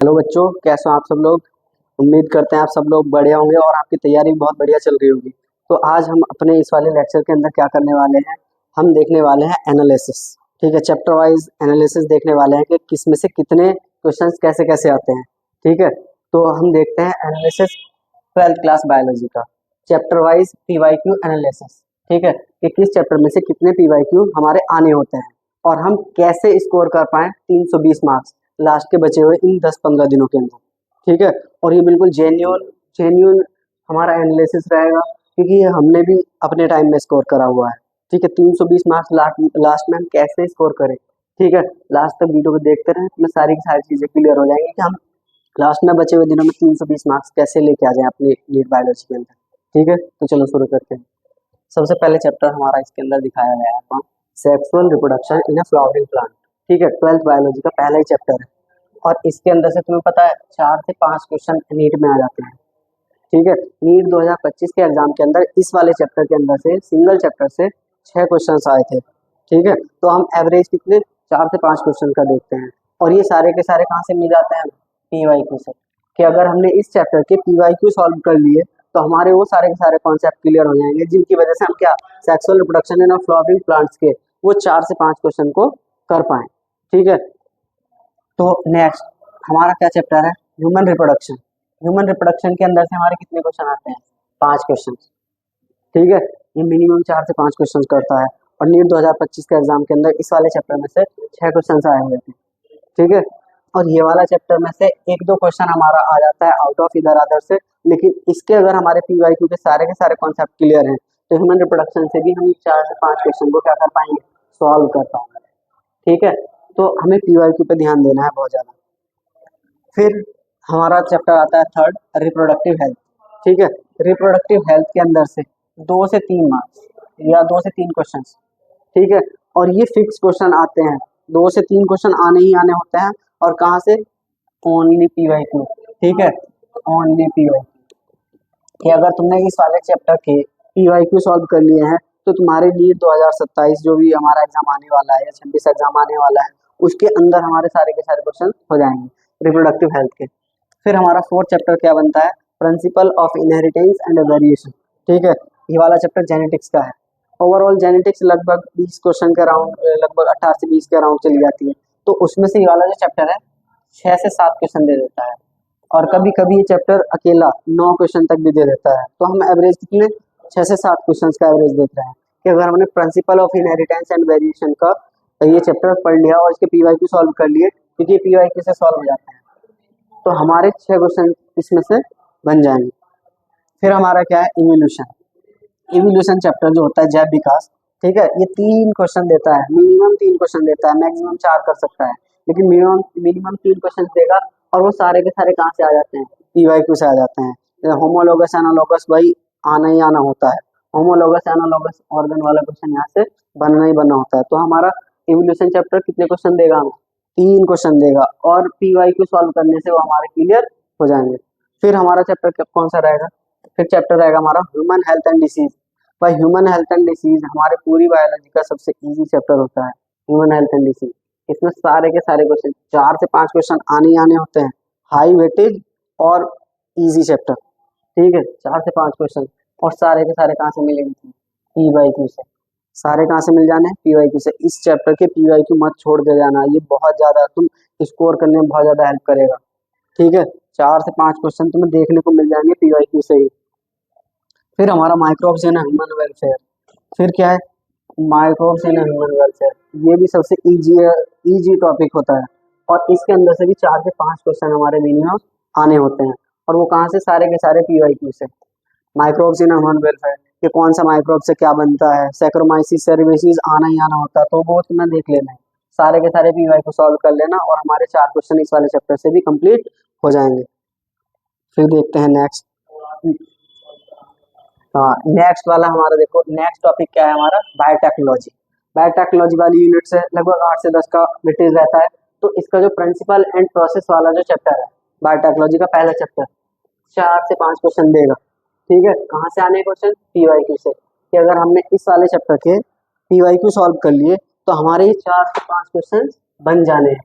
Hello बच्चों, कैसे हो आप सब लोग। उम्मीद करते हैं आप सब लोग बढ़िया होंगे और आपकी तैयारी भी बहुत बढ़िया चल रही होगी। तो आज हम अपने इस वाले लेक्चर के अंदर क्या करने वाले हैं, हम देखने वाले हैं एनालिसिस। ठीक है, चैप्टर वाइज एनालिसिस देखने वाले हैं कि किसमें से कितने क्वेश्चंस कैसे कैसे आते हैं। ठीक है, तो हम देखते हैं एनालिसिस 12th क्लास बायोलॉजी का चैप्टर वाइज पीवाईक्यू एनालिसिस। ठीक है, कि किस चैप्टर में से कितने पीवाईक्यू हमारे आने होते हैं और हम कैसे स्कोर कर पाए 320 मार्क्स लास्ट के बचे हुए इन 10-15 दिनों के अंदर। ठीक है, और ये बिल्कुल जेन्यून हमारा एनालिसिस रहेगा, क्योंकि ये हमने भी अपने टाइम में स्कोर करा हुआ है। ठीक है, 320 मार्क्स लास्ट में हम कैसे स्कोर करें। ठीक है, लास्ट तक वीडियो को देखते रहें, इसमें सारी की सारी चीज़ें क्लियर हो जाएंगी कि हम लास्ट में बचे हुए दिनों में 320 मार्क्स कैसे लेके आ जाएं अपनी नीट बायोलॉजी के अंदर। ठीक है, तो चलो शुरू करते हैं। सबसे पहले चैप्टर हमारा इसके अंदर दिखाया गया है कौन, sexual reproduction in a flowering plant. ठीक है, 12th बायोलॉजी का पहला ही चैप्टर है और इसके अंदर से तुम्हें पता है 4 से 5 क्वेश्चन नीट में आ जाते हैं। ठीक है, नीट 2025 के एग्जाम के अंदर इस वाले चैप्टर के अंदर से सिंगल चैप्टर से 6 क्वेश्चन आए थे। ठीक है, तो हम एवरेज कितने 4 से 5 क्वेश्चन का देखते हैं और ये सारे के सारे कहाँ से मिल जाते हैं, पीवाईक्यू से। कि अगर हमने इस चैप्टर के पीवाईक्यू सॉल्व कर लिए तो हमारे वो सारे के सारे कॉन्सेप्ट क्लियर हो जाएंगे, जिनकी वजह से हम क्या sexual reproduction in flowering plants के वो 4 से 5 क्वेश्चन को कर पाए। ठीक है, तो नेक्स्ट हमारा क्या चैप्टर है, ह्यूमन रिप्रोडक्शन। ह्यूमन रिप्रोडक्शन के अंदर से हमारे कितने क्वेश्चन आते हैं, 5 क्वेश्चन। ठीक है, ये मिनिमम 4 से 5 क्वेश्चन करता है और नीट 2025 के एग्जाम के अंदर इस वाले चैप्टर में से 6 क्वेश्चन आए हुए थे। ठीक है, और ये वाला चैप्टर में से 1-2 क्वेश्चन हमारा आ जाता है आउट ऑफ इधर अदर से, लेकिन इसके अगर हमारे पीवाईक्यू के सारे कॉन्सेप्ट क्लियर हैं तो ह्यूमन रिप्रोडक्शन से भी हम 4 से 5 क्वेश्चन को क्या कर पाएंगे, सॉल्व कर पाएंगे। ठीक है, तो हमें पीवाईक्यू पे ध्यान देना है बहुत ज़्यादा। फिर हमारा चैप्टर आता है थर्ड, रिप्रोडक्टिव हेल्थ। ठीक है, रिप्रोडक्टिव हेल्थ के अंदर से 2 से 3 मार्क्स या 2 से 3 क्वेश्चन। ठीक है, और ये फिक्स क्वेश्चन आते हैं, 2 से 3 क्वेश्चन आने ही आने होते हैं और कहाँ से, ओनली पीवाईक्यू। ठीक है, ओनली पीवाईक्यू कि अगर तुमने इस वाले चैप्टर के पीवाईक्यू सॉल्व कर लिए हैं तो तुम्हारे नीट 2027 जो भी हमारा एग्जाम आने वाला है या 26 एग्जाम आने वाला है उसके अंदर हमारे सारे के सारे क्वेश्चन हो जाएंगे रिप्रोडक्टिव हेल्थ के। फिर हमारा फोर्थ चैप्टर क्या बनता है, principle of inheritance and variation. ठीक है, ये वाला चैप्टर जेनेटिक्स का है। ओवरऑल जेनेटिक्स लगभग 20 क्वेश्चन के अराउंड, लगभग 18 से 20 के अराउंड चली जाती है। तो उसमें से ये वाला जो चैप्टर है 6 से 7 क्वेश्चन दे देता है और कभी कभी ये चैप्टर अकेला 9 क्वेश्चन तक भी दे देता है। तो हम एवरेज कितने 6 से 7 क्वेश्चन का एवरेज देख रहे हैं कि अगर हमने principle of inheritance and variation का ये चैप्टर पढ़ लिया और इसके पीवाईक्यू सॉल्व कर लिए, क्योंकि पीवाईक्यू से सॉल्व हो जाते हैं, तो हमारे 6 क्वेश्चन इसमें से बन जाएंगे। फिर हमारा क्या है, इवोल्यूशन। इवोल्यूशन चैप्टर जो होता है जैव विकास। ठीक है, ये 3 क्वेश्चन देता है, मिनिमम 3 क्वेश्चन देता है, मैक्सिमम 4 कर सकता है, लेकिन मिनिमम 3 क्वेश्चन देगा और वो सारे के सारे कहाँ से आ जाते हैं, पीवाईक्यू से आ जाते हैं। होमोलोगस एनालॉगस भाई आना ही आना होता है, होमोलोगस एनालॉगस ऑर्गन वाला क्वेश्चन यहाँ से बनना ही बनना होता है। तो हमारा इवोल्यूशन चैप्टर कितने क्वेश्चन देगा, हमें 3 क्वेश्चन देगा और पीवाईक्यू सॉल्व करने से वो हमारे क्लियर हो जाएंगे। फिर हमारा चैप्टर कौन सा रहेगा, फिर चैप्टर रहेगा हमारा ह्यूमन हेल्थ एंड डिसीज। भाई ह्यूमन हेल्थ एंड डिसीज हमारे पूरी बायोलॉजी का सबसे इजी चैप्टर होता है, ह्यूमन हेल्थ एंड डिसीज। इसमें सारे के सारे क्वेश्चन 4 से 5 क्वेश्चन आने ही आने होते हैं, हाई वेटेज और इजी चैप्टर। ठीक है, 4 से 5 क्वेश्चन और सारे के सारे कहाँ से मिलेंगे, पीवाईक्यू से। सारे कहाँ से मिल जाने हैं, पीवाईक्यू से। इस चैप्टर के पीवाईक्यू मत छोड़ के जाना, ये बहुत ज्यादा तुम स्कोर करने में बहुत ज्यादा हेल्प करेगा। ठीक है, 4 से 5 क्वेश्चन तुम्हें देखने को मिल जाएंगे पीवाईक्यू से ही। फिर हमारा माइक्रोब्स इन ह्यूमन वेलफेयर। फिर क्या है, माइक्रोब्स इन ह्यूमन वेलफेयर, ये भी सबसे इजी टॉपिक होता है और इसके अंदर से भी 4 से 5 क्वेश्चन हमारे मिनिमम आने होते हैं और वो कहाँ से, सारे के सारे पीवाईक्यू से। माइक्रोब्स इन ह्यूमन वेलफेयर कि कौन सा माइक्रोब से क्या बनता है, सैक्रोमाइसिस सेरेबेसिस आना ही आना होता है, तो वो तुम्हें देख लेना है। सारे के सारे पीवाईक्यू सॉल्व कर लेना और हमारे 4 क्वेश्चन इस वाले चैप्टर से भी कंप्लीट हो जाएंगे। फिर देखते हैं नेक्स्ट। हाँ, नेक्स्ट वाला हमारा देखो, नेक्स्ट टॉपिक क्या है हमारा, बायोटेक्नोलॉजी। बायोटेक्नोलॉजी वाली यूनिट से लगभग 8 से 10 का वेटेज रहता है। तो इसका जो प्रिंसिपल एंड प्रोसेस वाला जो चैप्टर है बायोटेक्नोलॉजी का पहला चैप्टर, 4 से 5 क्वेश्चन देगा। ठीक है, कहाँ से आने क्वेश्चन, पीवाईक्यू से। कि अगर हमने इस वाले चैप्टर के पीवाईक्यू सॉल्व कर लिए तो हमारे 4 से 5 क्वेश्चन बन जाने हैं।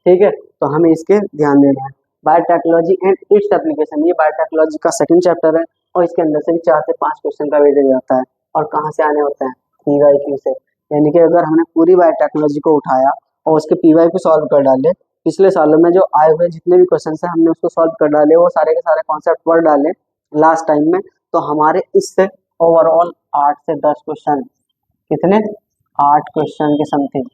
ठीक है, तो हमें इसके ध्यान देना है। बायोटेक्नोलॉजी एंड इट्स एप्लीकेशन, ये बायोटेक्नोलॉजी का सेकंड चैप्टर है और इसके अंदर से भी 4 से 5 क्वेश्चन का वेटेज आता है। और कहाँ से आने होते हैं? पीवाईक्यू से। यानी कि अगर हमने पूरी बायोटेक्नोलॉजी को उठाया और उसके पीवाईक्यू सॉल्व कर डाले, पिछले सालों में जो आए हुए जितने भी क्वेश्चन है हमने उसको सॉल्व कर डाले, वो सारे के सारे कॉन्सेप्ट पढ़ डाले लास्ट टाइम में, तो हमारे इससे ओवरऑल 8 से 10 क्वेश्चन, कितने? 8 क्वेश्चन के समथिंग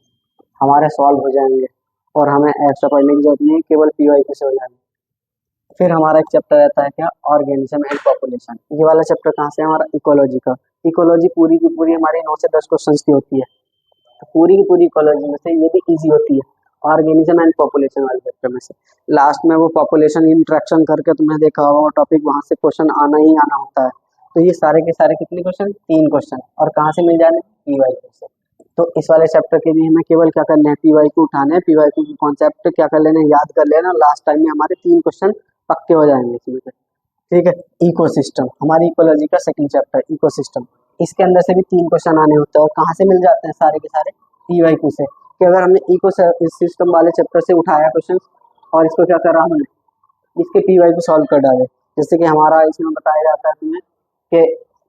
हमारे सॉल्व हो जाएंगे और हमें एक्स्ट्रा पढ़ने की जरूरत नहीं है, केवल पीवाईक्यू से हो जाएंगे। फिर हमारा एक चैप्टर रहता है क्या? Organism and population. ये वाला चैप्टर कहाँ से है? हमारा इकोलॉजी का। इकोलॉजी पूरी की पूरी हमारी 9 से 10 क्वेश्चन की होती है, तो पूरी की पूरी इकोलॉजी में से ये भी इजी होती है ऑर्गेनिज्म एंड पॉपुलेशन वाले चैप्टर में से। लास्ट में वो पॉपुलेशन इंट्रैक्शन करके तुमने देखा होगा वो टॉपिक, वहां से क्वेश्चन आना ही आना होता है। तो ये सारे के सारे कितने क्वेश्चन? 3 क्वेश्चन। और कहाँ से मिल जाने? पीवाईक्यू से। तो इस वाले चैप्टर के भी हमें केवल क्या करना है? पीवाईक्यू उठाने हैं, पीवाईक्यू की कॉन्सेप्ट क्या कर लेना है? याद कर लेना। लास्ट टाइम में हमारे 3 क्वेश्चन पक्के हो जाएंगे इसमें से। ठीक है। इकोसिस्टम, हमारी इकोलॉजी का सेकंड चैप्टर इकोसिस्टम, इसके अंदर से भी 3 क्वेश्चन आने होते हैं। और कहाँ से मिल जाते हैं? सारे के सारे पीवाईक्यू से। कि अगर हमने इको सिस्टम वाले चैप्टर से उठाया क्वेश्चन और इसको क्या करा हमने? इसके पीवाईक्यू सॉल्व कर डाले। जैसे कि हमारा इसमें बताया जाता है तुम्हें कि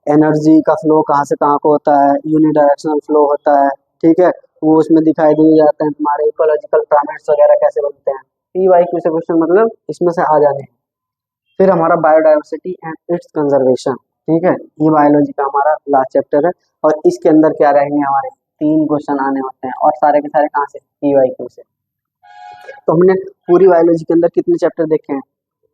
एनर्जी का फ्लो कहाँ से कहाँ को होता है, यूनिडायरेक्शनल फ्लो होता है, ठीक है, वो उसमें दिखाई दिए जाते हैं। तुम्हारे इकोलॉजिकल पैरामीटर्स वगैरह कैसे बनते हैं, पीवाईक्यू से क्वेश्चन मतलब इसमें से आ जाने हैं। फिर हमारा बायोडाइवर्सिटी एंड इट्स कंजर्वेशन, ठीक है, ये बायोलॉजी का हमारा लास्ट चैप्टर है और इसके अंदर क्या रहेंगे? हमारे 3 क्वेश्चन आने होते हैं और सारे के सारे कहाँ से? पीवाईक्यू से। तो हमने पूरी बायोलॉजी के अंदर कितने चैप्टर देखे हैं?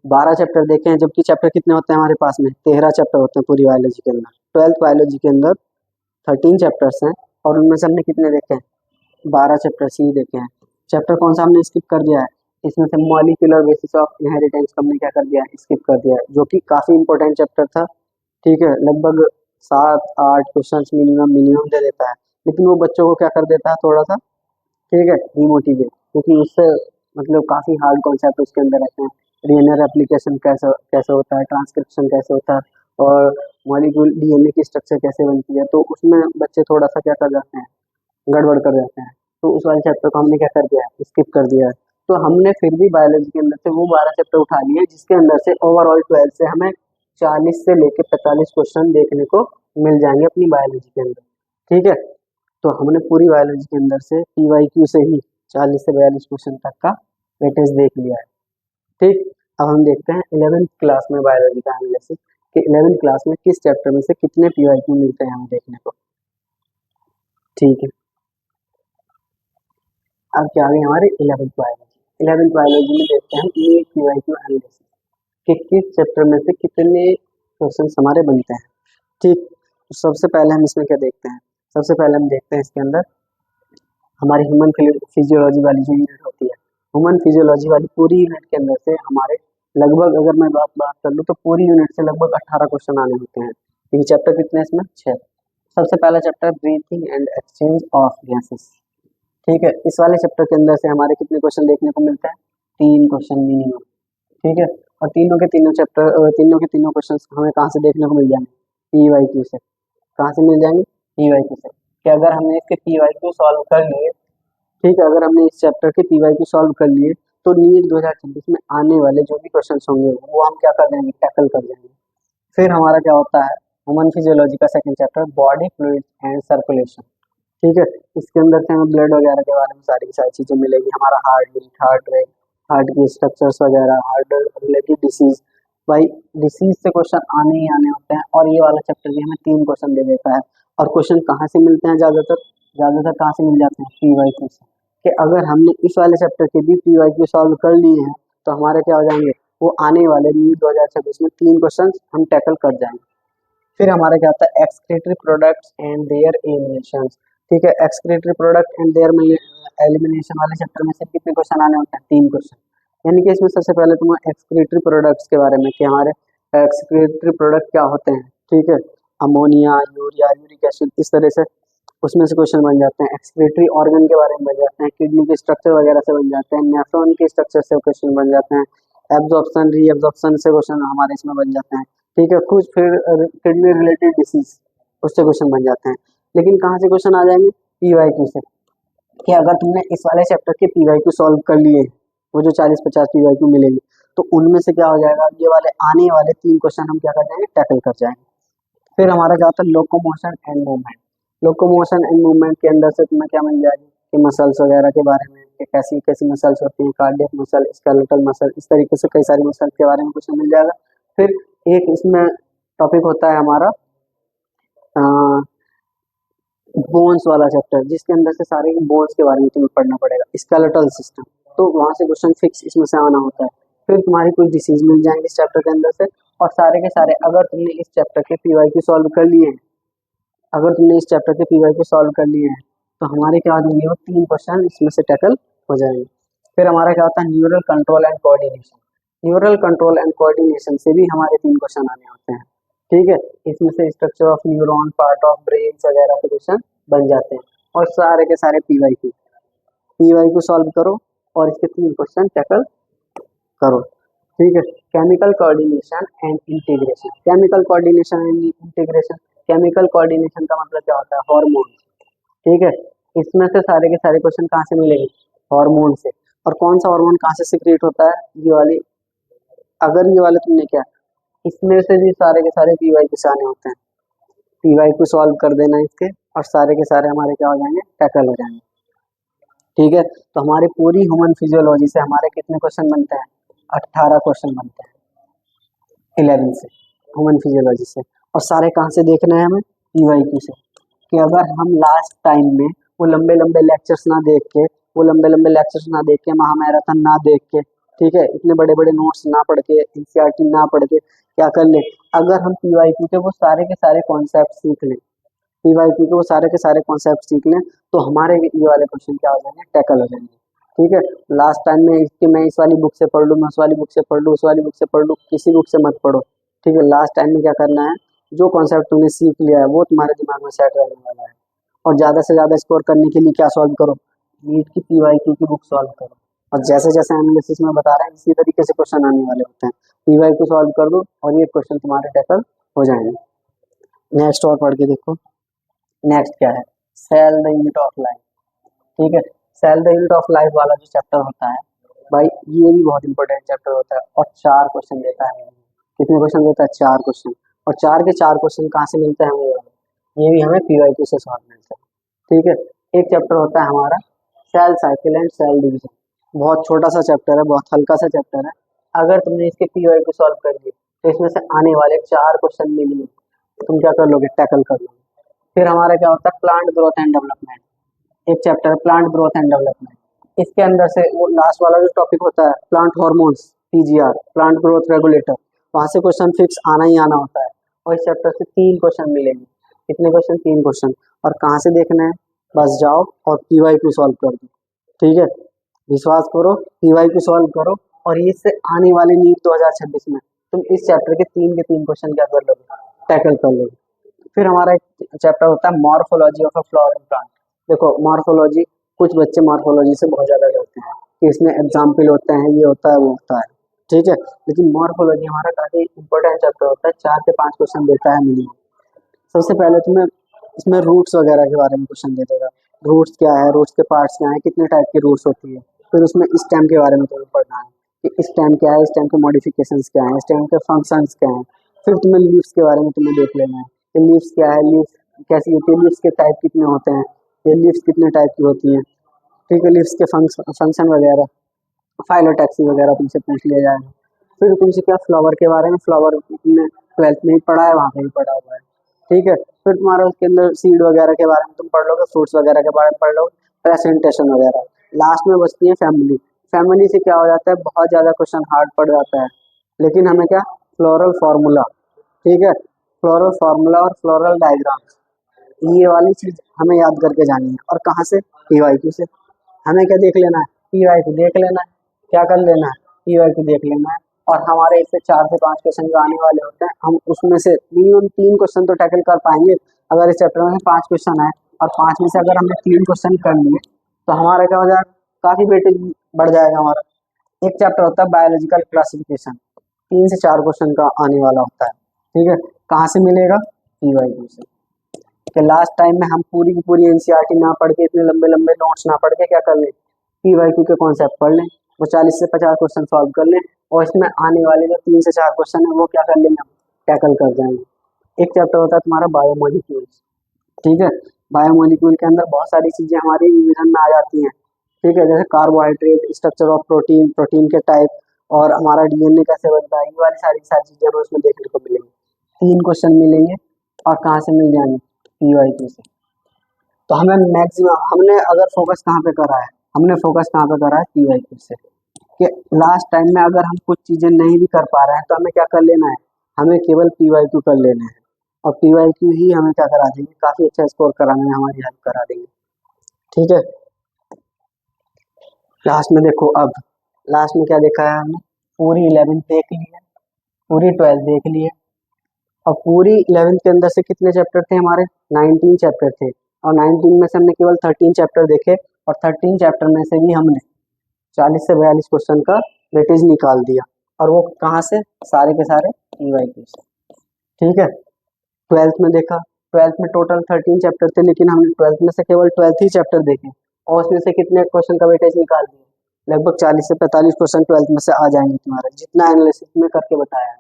12 चैप्टर देखे हैं, जबकि चैप्टर कितने होते हैं हमारे पास में? 13 चैप्टर होते हैं पूरी बायोलॉजी के अंदर। 12th बायोलॉजी के अंदर 13 चैप्टर्स हैं और उनमें से हमने कितने देखे हैं? 12 चैप्टर्स ही देखे हैं। चैप्टर कौन सा हमने स्किप कर दिया है? इसमें से मॉलिक्यूलर बेसिस ऑफ इनहेरिटेंस हमने क्या कर दिया है? स्किप कर दिया है, जो कि काफी इंपॉर्टेंट चैप्टर था। ठीक है, लगभग 7-8 क्वेश्चन मिनिमम दे देता है, लेकिन वो बच्चों को क्या कर देता है? थोड़ा सा, ठीक है, डिमोटिवेट, क्योंकि उससे मतलब काफी हार्ड कॉन्सेप्ट उसके अंदर रहते हैं। डीएनए रेप्लिकेशन कैसे कैसे होता है, ट्रांसक्रिप्शन कैसे होता है, और मॉलिक्यूल डीएनए की स्ट्रक्चर कैसे बनती है, तो उसमें बच्चे थोड़ा सा क्या कर जाते हैं? गड़बड़ कर जाते हैं। तो उस वाले चैप्टर को हमने क्या कर दिया है? स्किप कर दिया है। तो हमने फिर भी बायोलॉजी के अंदर से वो 12 चैप्टर उठा लिए जिसके अंदर से ओवरऑल 12 से हमें 40 से लेकर 45 क्वेश्चन देखने को मिल जाएंगे अपनी बायोलॉजी के अंदर। ठीक है, तो हमने पूरी बायोलॉजी के अंदर से पीवाईक्यू से ही 40 से 42 क्वेश्चन तक का वेटेज देख लिया है। ठीक, अब हम देखते हैं 11th क्लास में बायोलॉजी का एनालिसिस कि 11th क्लास में किस चैप्टर में से कितने पीवाईक्यू मिलते हैं हमें देखने को। ठीक है, अब क्या आ गई हमारे 11th बायोलॉजी। 11th बायोलॉजी में देखते हैं ये पीवाईक्यू एनालिसिस कि किस चैप्टर में से कितने क्वेश्चन हमारे बनते हैं। ठीक, तो सबसे पहले हम इसमें क्या देखते हैं? सबसे पहले हम देखते हैं इसके अंदर हमारी ह्यूमन फिजियोलॉजी वाली जो यूनिट होती है, ह्यूमन फिजियोलॉजी वाली पूरी यूनिट के अंदर से हमारे लगभग, अगर मैं बात कर लूँ तो पूरी यूनिट से लगभग 18 क्वेश्चन आने होते हैं। ये चैप्टर कितने इसमें? 6। सबसे पहला chapter breathing and exchange of gases. ठीक है, इस वाले चैप्टर के अंदर से हमारे कितने क्वेश्चन देखने को मिलते हैं? 3 क्वेश्चन मिनिमम। ठीक है, और तीनों के तीनों क्वेश्चन हमें कहाँ से देखने को मिल जाएंगे? पीवाईक्यू से। कहाँ से मिल जाएंगे? पीवाईक्यू से। कि अगर हमने इसके पीवाईक्यू सॉल्व कर लिए, ठीक है, अगर हमने इस चैप्टर के पीवाईक्यू सॉल्व कर लिए तो नीट 2026 में आने वाले जो भी क्वेश्चन होंगे वो हम क्या कर देंगे? टैकल कर देंगे। फिर हमारा क्या होता है? ह्यूमन फिजियोलॉजी का second chapter body fluid and circulation. ठीक है, इसके अंदर से हमें ब्लड वगैरह के बारे में सारी की सारी चीजें मिलेगी, हमारा heart beat, heart rate, heart की स्ट्रक्चर्स वगैरह, हार्ट रिलेटेड डिसीज। भाई डिसीज से क्वेश्चन आने ही आने होते हैं और ये वाला चैप्टर भी हमें 3 क्वेश्चन दे देता है। और क्वेश्चन कहाँ से मिलते हैं? ज्यादातर कहाँ से मिल जाते हैं? पीवाईक्यू से। कि अगर हमने इस वाले चैप्टर के भी पीवाईक्यू सॉल्व कर लिए हैं तो हमारे क्या हो जाएंगे? वो आने वाले नीट 2026 में 3 क्वेश्चन हम टैकल कर जाएंगे। फिर हमारा क्या आता है? Excretory products and there elimination. ठीक है, excretory product and there elimination वाले चैप्टर में से कितने क्वेश्चन आने होते हैं? 3 क्वेश्चन। यानी कि इसमें सबसे पहले तुम्हें एक्सक्रीटरी प्रोडक्ट्स के बारे में कि हमारे एक्सक्रीटरी प्रोडक्ट क्या होते हैं। ठीक है, अमोनिया, यूरिया, यूरिक एसिड, इस तरह से उसमें से क्वेश्चन बन जाते हैं। एक्सक्रीटरी ऑर्गन के बारे में बन जाते हैं, किडनी के स्ट्रक्चर वगैरह से बन जाते हैं, नेफ्रॉन के स्ट्रक्चर से क्वेश्चन बन जाते हैं, एब्जॉर्प्शन रीएब्जॉर्प्शन से क्वेश्चन हमारे इसमें बन जाते हैं। ठीक है, कुछ फिर किडनी रिलेटेड डिसीज उससे क्वेश्चन बन जाते हैं। लेकिन कहाँ से क्वेश्चन आ जाएंगे? पीवाईक्यू से। कि अगर तुमने इस वाले चैप्टर के पीवाईक्यू सॉल्व कर लिए, वो जो 40-50 पीवाईक्यू मिलेंगे, तो उनमें से क्या हो जाएगा, ये वाले आने वाले 3 क्वेश्चन हम क्या कर जाएंगे, टैकल कर जाएंगे। फिर हमारा क्या होता है, locomotion and movement. Locomotion and movement के अंदर से तुम्हें क्या मिल जाएगी, कि मसल्स वगैरह के बारे में, कि कैसी कैसी मसल्स होती हैं, कार्डियक मसल, स्केलेटल मसल, इस तरीके से कई सारी मसल के बारे में कुछ मिल जाएगा। फिर एक इसमें टॉपिक होता है हमारा बोन्स वाला चैप्टर, जिसके अंदर से सारे बोन्स के बारे में तुम्हें पढ़ना पड़ेगा, स्केलेटल सिस्टम, तो वहां से क्वेश्चन फिक्स इसमें से आना होता है। फिर तुम्हारी कुछ डिसीज मिल जाएंगे इस चैप्टर के अंदर से, और सारे के सारे अगर तुमने इस चैप्टर के पीवाईक्यू सॉल्व कर लिए हैं, अगर तुमने इस चैप्टर के पीवाईक्यू सॉल्व कर लिए हैं, तो हमारे क्या हो जाएंगे, वो 3 क्वेश्चन इसमें से टैकल हो जाएंगे। फिर हमारा क्या होता है, neural control and coordination. Neural control and coordination से भी हमारे 3 क्वेश्चन आने होते हैं, ठीक है। इसमें से structure of neuron, part of brain वगैरह के क्वेश्चन बन जाते हैं, और सारे के सारे पीवाईक्यू सॉल्व करो और इसके 3 क्वेश्चन टैकल करो, ठीक है। Chemical coordination and integration. Chemical coordination and integration, chemical coordination का मतलब क्या होता है, हार्मोन, ठीक है। इसमें से सारे के सारे क्वेश्चन कहाँ से मिलेंगे, हार्मोन से। और कौन सा हार्मोन कहाँ से सिक्रेट होता है, ये वाली, अगर ये वाले तुमने क्या, इसमें से भी सारे के सारे पीवाईक्यू से आने होते हैं, पीवाईक्यू सॉल्व कर देना इसके, और सारे के सारे हमारे क्या हो जाएंगे, टैकल हो जाएंगे, ठीक है। तो हमारी पूरी ह्यूमन फिजियोलॉजी से हमारे कितने क्वेश्चन बनते हैं, 18 क्वेश्चन बनते हैं 11 से, ह्यूमन फिजियोलॉजी से। और सारे कहाँ से देखना है हमें, पीवाईक्यू से। कि अगर हम लास्ट टाइम में वो लंबे लंबे लेक्चर्स ना देख के, वो लंबे लंबे लेक्चर्स ना देख के, महामैराथन ना देख के, ठीक है, इतने बड़े बड़े नोट्स ना पढ़ के, एनसीईआरटी ना पढ़ के, क्या कर ले, अगर हम पीवाईक्यू के वो सारे के सारे कॉन्सेप्ट सीख लें, पीवाईक्यू के वो सारे के सारे कॉन्सेप्ट सीख लें, तो हमारे ये वाले क्वेश्चन क्या हो जाएंगे, टैकल हो जाएंगे, ठीक है। लास्ट टाइम में इसके मैं इस वाली बुक से पढ़ लूँ, मैं उस वाली बुक से पढ़ लूँ, उस वाली बुक से पढ़ लूँ, किसी बुक से मत पढ़ो, ठीक है। लास्ट टाइम में क्या करना है, जो कॉन्सेप्ट तुमने सीख लिया है वो तुम्हारे दिमाग में सेट रहने वाला है। और ज़्यादा से ज़्यादा स्कोर करने के लिए क्या सॉल्व करो, नीट की पीवाईक्यू की बुक सॉल्व करो। और जैसे जैसे एनालिसिस में बता रहे हैं, इसी तरीके से क्वेश्चन आने वाले होते हैं, पीवाईक्यू सॉल्व कर दो और ये क्वेश्चन तुम्हारे टैकल हो जाएंगे। नेक्स्ट और पढ़ के देखो, नेक्स्ट क्या है, cell the unit of life, ठीक है। Cell the unit of life वाला जो चैप्टर होता है भाई, ये भी बहुत इंपॉर्टेंट चैप्टर होता है, और 4 क्वेश्चन देता है। कितने क्वेश्चन देता है, 4 क्वेश्चन। और 4 के 4 क्वेश्चन कहाँ से मिलते हैं हमें, ये भी हमें पीवाईक्यू से सॉल्व मिलता है, ठीक है। एक चैप्टर होता है हमारा cell cycle and cell division, बहुत छोटा सा चैप्टर है, बहुत हल्का सा चैप्टर है। अगर तुमने इसके पीवाईक्यू सॉल्व कर लिए, तो इसमें से आने वाले 4 क्वेश्चन मिलेंगे, तुम क्या कर लोगे, टैकल कर लोगे। फिर हमारा क्या होता है, प्लांट ग्रोथ एंड डेवलपमेंट, एक चैप्टर है प्लांट ग्रोथ एंड डेवलपमेंट। इसके अंदर से वो लास्ट वाला जो टॉपिक होता है, plant hormones, PGR, plant growth regulator, वहां से क्वेश्चन फिक्स आना ही आना होता है। और इस चैप्टर से 3 क्वेश्चन मिलेंगे, कितने क्वेश्चन, 3 क्वेश्चन। और कहाँ से देखना है, बस जाओ और पीवाईक्यू सॉल्व कर दो, ठीक है। विश्वास करो, पीवाईक्यू सॉल्व करो, और इससे आने वाले नीट 2026 में तुम इस चैप्टर के 3 क्वेश्चन क्या कर लोगे, टैकल कर लोगे। फिर हमारा एक चैप्टर होता है morphology of a flowering plant. देखो मॉर्फोलॉजी, कुछ बच्चे मॉर्फोलॉजी से बहुत ज़्यादा डरते हैं कि इसमें एग्जाम्पल होते हैं, ये होता है, वो होता है, ठीक है। लेकिन मॉर्फोलॉजी हमारा काफ़ी इंपॉर्टेंट चैप्टर होता है, 4 से 5 क्वेश्चन देता है मिनिमम। सबसे पहले तुम्हें इसमें रूट्स वगैरह के बारे में क्वेश्चन दे देगा, रूट्स क्या है, रूट्स के पार्ट्स क्या हैं, कितने टाइप की रूट्स होती है। फिर उसमें स्टेम के बारे में तुम्हें पढ़ना है कि स्टेम क्या है, स्टेम के मॉडिफिकेशंस क्या हैं, स्टेम के फंक्शंस क्या हैं। फिर तुम्हें लीव्स के बारे में तुम्हें देख लेना है कि लीव्स क्या है, लीव्स कैसी होती है, लीव्स के टाइप कितने होते हैं, ये लीव्स कितने टाइप की होती हैं, ठीक है। लीव्स के फंक्शन वगैरह, फाइलोटैक्सी वगैरह तुमसे पूछ लिया जाएगा। फिर तुमसे क्या, फ्लावर के बारे में, फ्लावर तुमने 12th में ही पढ़ा है, वहाँ पे भी पढ़ा हुआ है, ठीक है। फिर तुम्हारा उसके अंदर सीड वगैरह के बारे में तुम पढ़ लोगे, फ्रूट्स वगैरह के बारे में पढ़ लोगे, प्रेजेंटेशन वगैरह। लास्ट में बचती है फैमिली। फैमिली से क्या हो जाता है, बहुत ज़्यादा क्वेश्चन हार्ड पड़ जाता है, लेकिन हमें क्या, फ्लोरल फार्मूला, ठीक है, फ्लोरल फार्मूला और फ्लोरल डायग्राम, ये वाली चीज़ हमें याद करके जानी है। और कहाँ से, पीवाईक्यू से। हमें क्या देख लेना है, पीवाईक्यू देख लेना है, क्या कर लेना है, पीवाईक्यू देख लेना है। और हमारे इससे 4 से 5 क्वेश्चन जो आने वाले होते हैं, हम उसमें से मिनिमम 3 क्वेश्चन तो टैकल कर पाएंगे। अगर इस चैप्टर में 5 क्वेश्चन है, और 5 में से अगर हमने 3 क्वेश्चन कर लिए, तो हमारा क्या हो जाएगा, काफ़ी वेटेज बढ़ जाएगा हमारा। एक चैप्टर होता है बायोलॉजिकल क्लासिफिकेशन, 3 से 4 क्वेश्चन का आने वाला होता है, ठीक है। कहाँ से मिलेगा, पीवाईक्यू से। कि लास्ट टाइम में हम पूरी की पूरी एनसीईआरटी ना पढ़ के, इतने लंबे लंबे नोट्स ना पढ़ के क्या कर लें, पीवाईक्यू के कॉन्सेप्ट पढ़ लें, वो 40 से 50 क्वेश्चन सॉल्व कर लें और इसमें आने वाले जो 3 से 4 क्वेश्चन है वो क्या कर लेंगे हम, टैकल कर जाएंगे। एक चैप्टर होता है तुम्हारा बायोमोलिक्यूल्स, ठीक है। बायोमोलिक्यूल के अंदर बहुत सारी चीजें हमारी रिवीजन में आ जाती हैं, ठीक है, जैसे carbohydrate, structure of protein, protein के टाइप, और हमारा डीएनए कैसे बनता है, ये वाली सारी चीजें हमें उसमें देखने को मिलेंगी। 3 क्वेश्चन मिलेंगे और कहाँ से मिल जाएंगे, पीवाईक्यू से। तो हमें मैक्सिमम, हमने अगर फोकस कहाँ पे करा है, हमने फोकस कहाँ पे करा है, पीवाईक्यू से, कि लास्ट टाइम में अगर हम कुछ चीजें नहीं भी कर पा रहे हैं तो हमें क्या कर लेना है, हमें केवल पीवाईक्यू कर लेना है, और पीवाईक्यू ही हमें क्या करा देंगे, काफी अच्छा स्कोर कराने में हमारी हेल्प करा देंगे, ठीक है। लास्ट में देखो, अब लास्ट में क्या देखा है हमने, पूरी 11th देख ली है, पूरी 12th देख ली है, और पूरी 11th के अंदर से कितने चैप्टर थे हमारे, 19 चैप्टर थे, और 19 में से हमने केवल 13 चैप्टर देखे, और 13 चैप्टर में से भी हमने 40 से 42 क्वेश्चन का वेटेज निकाल दिया, और वो कहाँ से, सारे के सारे पीवाईक्यू से, ठीक है। 12th में देखा, 12th में टोटल 13 चैप्टर थे, लेकिन हमने 12th में से केवल 12th ही चैप्टर देखे, और उसमें से कितने क्वेश्चन का वेटेज निकाल दिया, लगभग 40 से 45 क्वेश्चन 12th में से आ जाएंगे तुम्हारे, जितना एनालिसिस में करके बताया है।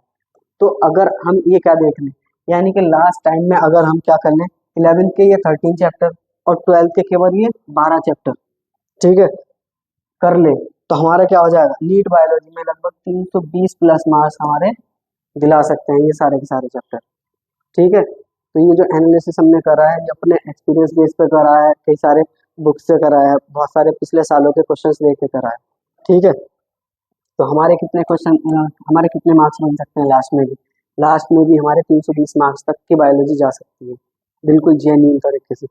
तो अगर हम ये क्या देख लें, यानी कि लास्ट टाइम में अगर हम क्या कर लें, 11th के ये 13 चैप्टर और 12th के केवल ये 12 चैप्टर, ठीक है, कर ले, तो हमारा क्या हो जाएगा, नीट बायोलॉजी में लगभग 320 प्लस मार्क्स हमारे दिला सकते हैं ये सारे के सारे चैप्टर, ठीक है। तो ये जो एनालिसिस हमने करा है, ये अपने एक्सपीरियंस बेस पे करा है, कई सारे बुक से करा है, बहुत सारे पिछले सालों के क्वेश्चंस देख के करा है, ठीक है। तो हमारे कितने क्वेश्चन, हमारे कितने मार्क्स बन सकते हैं लास्ट में भी, लास्ट में भी हमारे 320 मार्क्स तक की बायोलॉजी जा सकती है, बिल्कुल जेन्युइन तरीके से।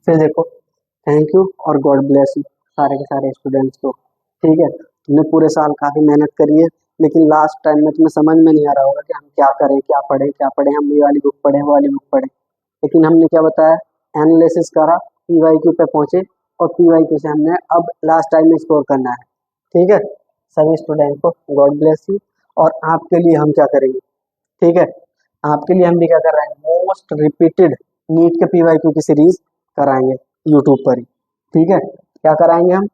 फिर देखो, थैंक यू और गॉड ब्लेस यू सारे के सारे स्टूडेंट्स को, ठीक है। तुमने पूरे साल काफ़ी मेहनत करी है, लेकिन लास्ट टाइम में तुम्हें समझ में नहीं आ रहा होगा कि हम क्या करें, क्या पढ़ें, हम ये वाली बुक पढ़ें, वो वाली बुक पढ़ें, लेकिन हमने क्या बताया, एनालिसिस करा, पीवाईक्यू पे पहुंचे, और पीवाईक्यू से हमने अब लास्ट टाइम में स्कोर करना है, ठीक है। सभी स्टूडेंट को गॉड ब्लेस यू, और आपके लिए हम क्या करेंगे, ठीक है, आपके लिए हम भी क्या कर रहे हैं, मोस्ट रिपीटेड नीट के पीवाईक्यू की सीरीज कराएंगे यूट्यूब पर ही, ठीक है। क्या कराएंगे हम,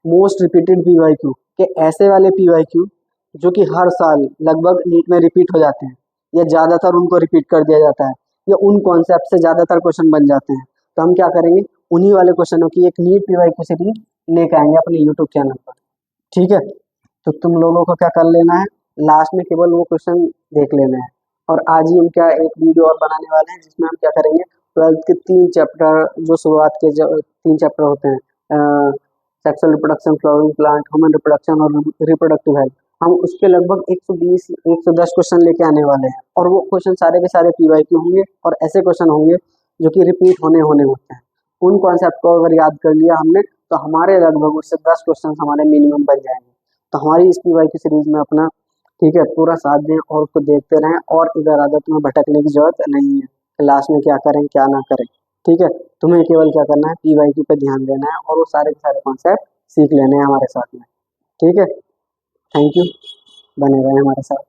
मोस्ट रिपीटेड पीवाईक्यू के, ऐसे वाले पीवाईक्यू जो कि हर साल लगभग नीट में रिपीट हो जाते हैं, या ज़्यादातर उनको रिपीट कर दिया जाता है, या उन कॉन्सेप्ट से ज़्यादातर क्वेश्चन बन जाते हैं, तो हम क्या करेंगे, उन्हीं वाले क्वेश्चनों की एक नीट पीवाईक्यू सीरीज लेकर आएंगे अपने यूट्यूब चैनल पर, ठीक है। तो तुम लोगों को क्या कर लेना है, लास्ट में केवल वो क्वेश्चन देख लेना है, और आज ही हम क्या एक वीडियो और बनाने वाले हैं, जिसमें हम क्या करेंगे, 12th के 3 चैप्टर, जो शुरुआत के जो 3 चैप्टर होते हैं, sexual reproduction, flowering plant, human reproduction और रिप्रोडक्टिव हेल्थ, हम उसके लगभग 120 110 क्वेश्चन लेके आने वाले हैं, और वो क्वेश्चन सारे के सारे पीवाईक्यू होंगे, और ऐसे क्वेश्चन होंगे जो कि रिपीट होने होने होते हैं। उन कॉन्सेप्ट को अगर याद कर लिया हमने, तो हमारे लगभग उससे 10 क्वेश्चन हमारे मिनिमम बन जाएंगे। तो हमारी इस पीवाईक्यू सीरीज में अपना, ठीक है, पूरा साथ दें और उसको देखते रहें, और इधर आदत में भटकने की जरूरत नहीं है कि लास्ट में क्या करें क्या ना करें, ठीक है। तुम्हें केवल क्या करना है, पीवाईक्यू पे ध्यान देना है, और वो सारे के सारे कॉन्सेप्ट सीख लेने हैं हमारे साथ में, ठीक है। थैंक यू, बने रहे हमारे साथ।